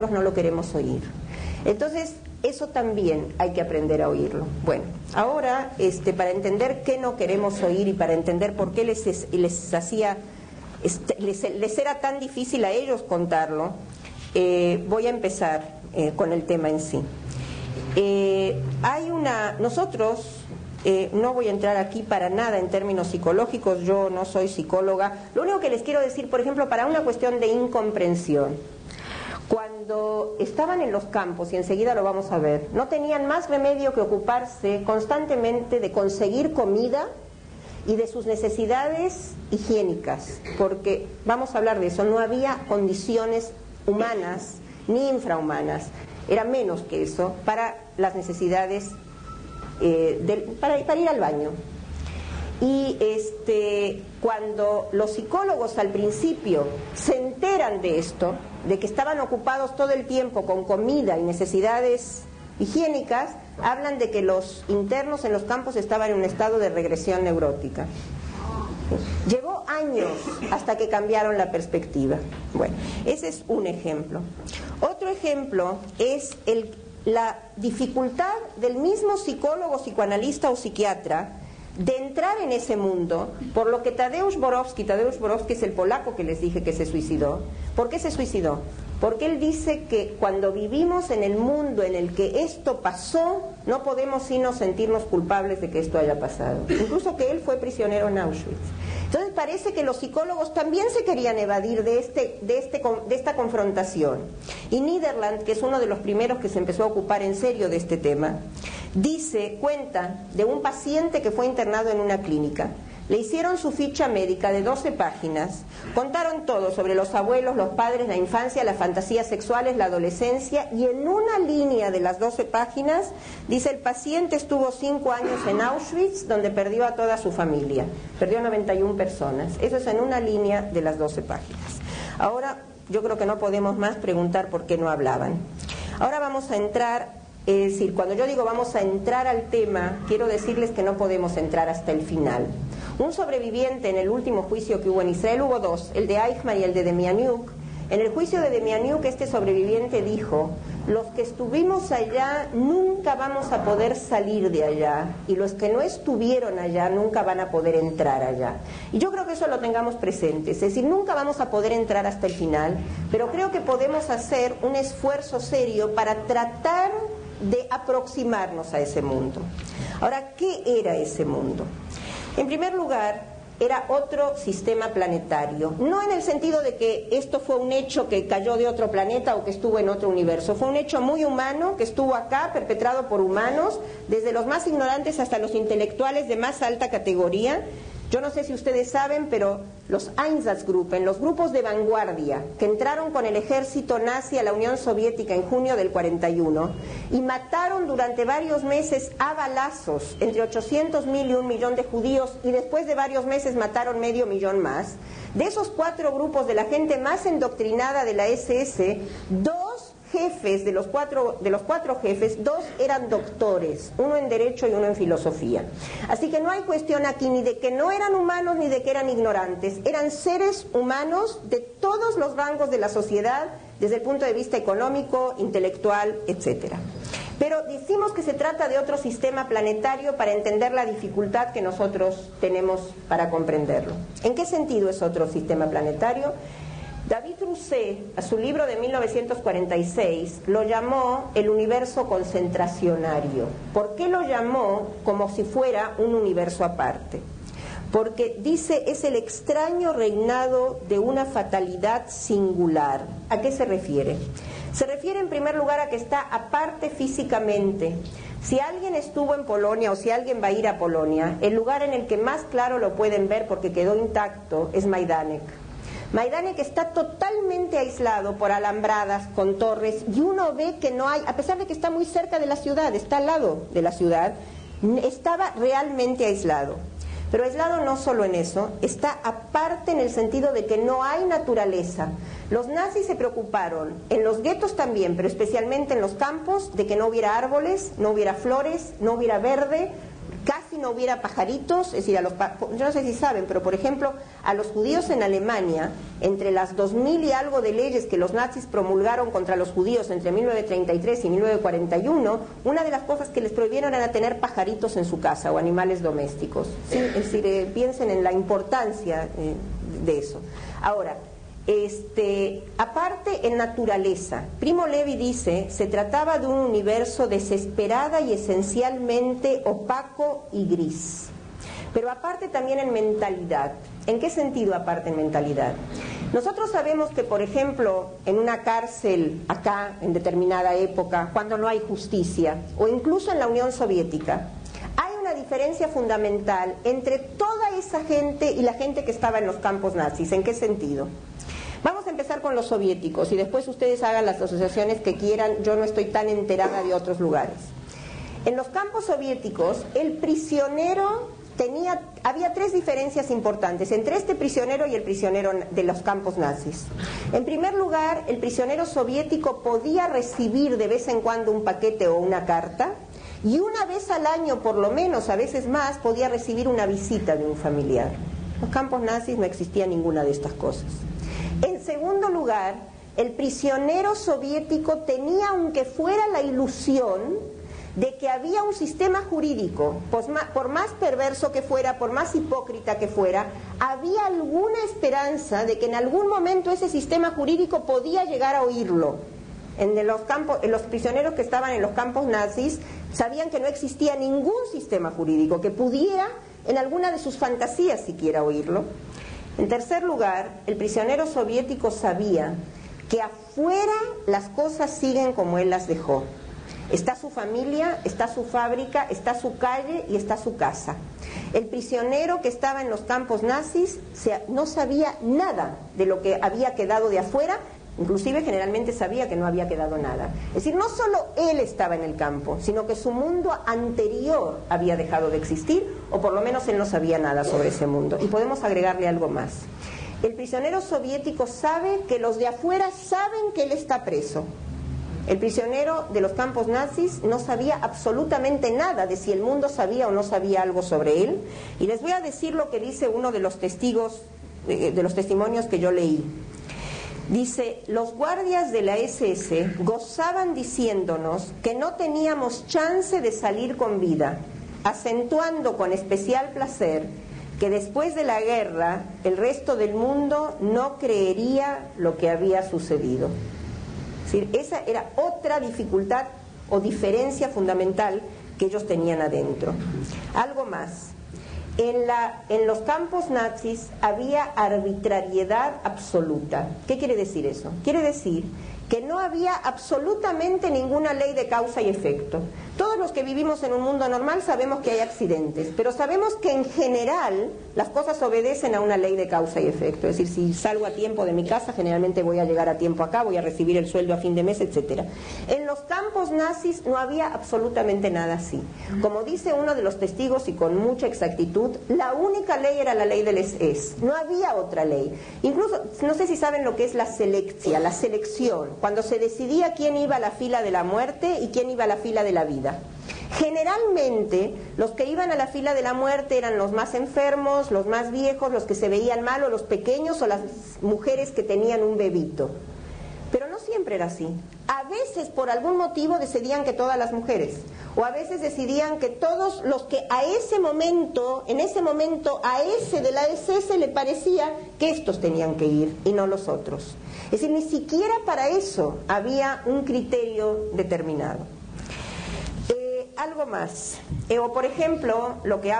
no lo queremos oír. Entonces, eso también hay que aprender a oírlo. Bueno, ahora, para entender qué no queremos oír y para entender por qué les era tan difícil a ellos contarlo, voy a empezar con el tema en sí. Nosotros, no voy a entrar aquí para nada en términos psicológicos, yo no soy psicóloga. Lo único que les quiero decir, por ejemplo, para una cuestión de incomprensión, cuando estaban en los campos, y enseguida lo vamos a ver, no tenían más remedio que ocuparse constantemente de conseguir comida y de sus necesidades higiénicas, porque, vamos a hablar de eso, no había condiciones humanas ni infrahumanas, era menos que eso, para las necesidades, para ir al baño. Y cuando los psicólogos al principio se enteran de esto, de que estaban ocupados todo el tiempo con comida y necesidades higiénicas, hablan de que los internos en los campos estaban en un estado de regresión neurótica. Llevó años hasta que cambiaron la perspectiva. Bueno, ese es un ejemplo. Otro ejemplo es la dificultad del mismo psicólogo, psicoanalista o psiquiatra de entrar en ese mundo, por lo que Tadeusz Borowski es el polaco que les dije que se suicidó. ¿Por qué se suicidó? Porque él dice que cuando vivimos en el mundo en el que esto pasó, no podemos sino sentirnos culpables de que esto haya pasado. Incluso que él fue prisionero en Auschwitz. Entonces parece que los psicólogos también se querían evadir de esta confrontación. Y Niederland, que es uno de los primeros que se empezó a ocupar en serio de este tema, cuenta de un paciente que fue internado en una clínica. Le hicieron su ficha médica de 12 páginas, contaron todo sobre los abuelos, los padres, la infancia, las fantasías sexuales, la adolescencia, y en una línea de las 12 páginas dice: el paciente estuvo 5 años en Auschwitz, donde perdió a toda su familia, perdió 91 personas. Eso es en una línea de las 12 páginas. Ahora, yo creo que no podemos más preguntar por qué no hablaban. Ahora vamos a entrar, es decir, cuando yo digo vamos a entrar al tema, quiero decirles que no podemos entrar hasta el final. Un sobreviviente en el último juicio que hubo en Israel, hubo dos, el de Eichmann y el de Demianiuk. En el juicio de Demianiuk, este sobreviviente dijo: los que estuvimos allá nunca vamos a poder salir de allá, y los que no estuvieron allá nunca van a poder entrar allá. Y yo creo que eso lo tengamos presente, es decir, nunca vamos a poder entrar hasta el final, pero creo que podemos hacer un esfuerzo serio para tratar de aproximarnos a ese mundo. Ahora, ¿qué era ese mundo? En primer lugar, era otro sistema planetario, no en el sentido de que esto fue un hecho que cayó de otro planeta o que estuvo en otro universo. Fue un hecho muy humano que estuvo acá, perpetrado por humanos, desde los más ignorantes hasta los intelectuales de más alta categoría. Yo no sé si ustedes saben, pero los Einsatzgruppen, los grupos de vanguardia que entraron con el ejército nazi a la Unión Soviética en junio del 41 y mataron durante varios meses a balazos entre 800.000 y 1 millón de judíos, y después de varios meses mataron 500.000 más. De esos 4 grupos, de la gente más endoctrinada de la SS, 2 jefes, de los cuatro jefes, 2 eran doctores, uno en Derecho y uno en Filosofía. Así que no hay cuestión aquí ni de que no eran humanos ni de que eran ignorantes, eran seres humanos de todos los rangos de la sociedad, desde el punto de vista económico, intelectual, etc. Pero decimos que se trata de otro sistema planetario para entender la dificultad que nosotros tenemos para comprenderlo. ¿En qué sentido es otro sistema planetario? David Rousset, a su libro de 1946, lo llamó el universo concentracionario. ¿Por qué lo llamó como si fuera un universo aparte? Porque dice, es el extraño reinado de una fatalidad singular. ¿A qué se refiere? Se refiere en primer lugar a que está aparte físicamente. Si alguien estuvo en Polonia o si alguien va a ir a Polonia, el lugar en el que más claro lo pueden ver porque quedó intacto es Majdanek. Majdanek está totalmente aislado por alambradas, con torres, y uno ve que no hay, a pesar de que está muy cerca de la ciudad, está al lado de la ciudad, estaba realmente aislado. Pero aislado no solo en eso, está aparte en el sentido de que no hay naturaleza. Los nazis se preocuparon, en los guetos también, pero especialmente en los campos, de que no hubiera árboles, no hubiera flores, no hubiera verde, casi no hubiera pajaritos, es decir, yo no sé si saben, pero por ejemplo, a los judíos en Alemania, entre las 2000 y algo de leyes que los nazis promulgaron contra los judíos entre 1933 y 1941, una de las cosas que les prohibieron era tener pajaritos en su casa o animales domésticos, ¿sí? Es decir, piensen en la importancia de eso. Ahora, aparte en naturaleza, Primo Levi dice, se trataba de un universo desesperada y esencialmente opaco y gris. Pero aparte también en mentalidad. ¿En qué sentido aparte en mentalidad? Nosotros sabemos que, por ejemplo, en una cárcel acá, en determinada época, cuando no hay justicia, o incluso en la Unión Soviética, hay una diferencia fundamental entre toda esa gente y la gente que estaba en los campos nazis. ¿En qué sentido? Vamos a empezar con los soviéticos y después ustedes hagan las asociaciones que quieran, yo no estoy tan enterada de otros lugares. En los campos soviéticos, el prisionero había tres diferencias importantes entre este prisionero y el prisionero de los campos nazis. En primer lugar, el prisionero soviético podía recibir de vez en cuando un paquete o una carta, y una vez al año, por lo menos, a veces más, podía recibir una visita de un familiar. En los campos nazis no existía ninguna de estas cosas. En segundo lugar, el prisionero soviético tenía, aunque fuera la ilusión, de que había un sistema jurídico, por más perverso que fuera, por más hipócrita que fuera, había alguna esperanza de que en algún momento ese sistema jurídico podía llegar a oírlo. Los prisioneros que estaban en los campos nazis sabían que no existía ningún sistema jurídico que pudiera, en alguna de sus fantasías siquiera, oírlo. En tercer lugar, el prisionero soviético sabía que afuera las cosas siguen como él las dejó. Está su familia, está su fábrica, está su calle y está su casa. El prisionero que estaba en los campos nazis no sabía nada de lo que había quedado de afuera, inclusive generalmente sabía que no había quedado nada. Es decir, no solo él estaba en el campo, sino que su mundo anterior había dejado de existir, o por lo menos él no sabía nada sobre ese mundo. Y podemos agregarle algo más. El prisionero soviético sabe que los de afuera saben que él está preso. El prisionero de los campos nazis no sabía absolutamente nada de si el mundo sabía o no sabía algo sobre él. Y les voy a decir lo que dice uno de los testigos, de los testimonios que yo leí. Dice, los guardias de la SS gozaban diciéndonos que no teníamos chance de salir con vida, acentuando con especial placer que después de la guerra el resto del mundo no creería lo que había sucedido. Es decir, esa era otra dificultad o diferencia fundamental que ellos tenían adentro. Algo más. En los campos nazis había arbitrariedad absoluta. ¿Qué quiere decir eso? Quiere decir que no había absolutamente ninguna ley de causa y efecto. Todos los que vivimos en un mundo normal sabemos que hay accidentes, pero sabemos que en general las cosas obedecen a una ley de causa y efecto. Es decir, si salgo a tiempo de mi casa, generalmente voy a llegar a tiempo acá, voy a recibir el sueldo a fin de mes, etc. En los campos nazis no había absolutamente nada así. Como dice uno de los testigos, y con mucha exactitud, la única ley era la ley del SS. No había otra ley. Incluso, no sé si saben lo que es la selección, cuando se decidía quién iba a la fila de la muerte y quién iba a la fila de la vida. Generalmente los que iban a la fila de la muerte eran los más enfermos, los más viejos, los que se veían mal, o los pequeños, o las mujeres que tenían un bebito. Pero no siempre era así. A veces por algún motivo decidían que todas las mujeres, o a veces decidían que todos los que a ese momento, en ese momento, a ese de la SS le parecía que estos tenían que ir y no los otros. Es decir, ni siquiera para eso había un criterio determinado. Algo más. O por ejemplo, lo que habla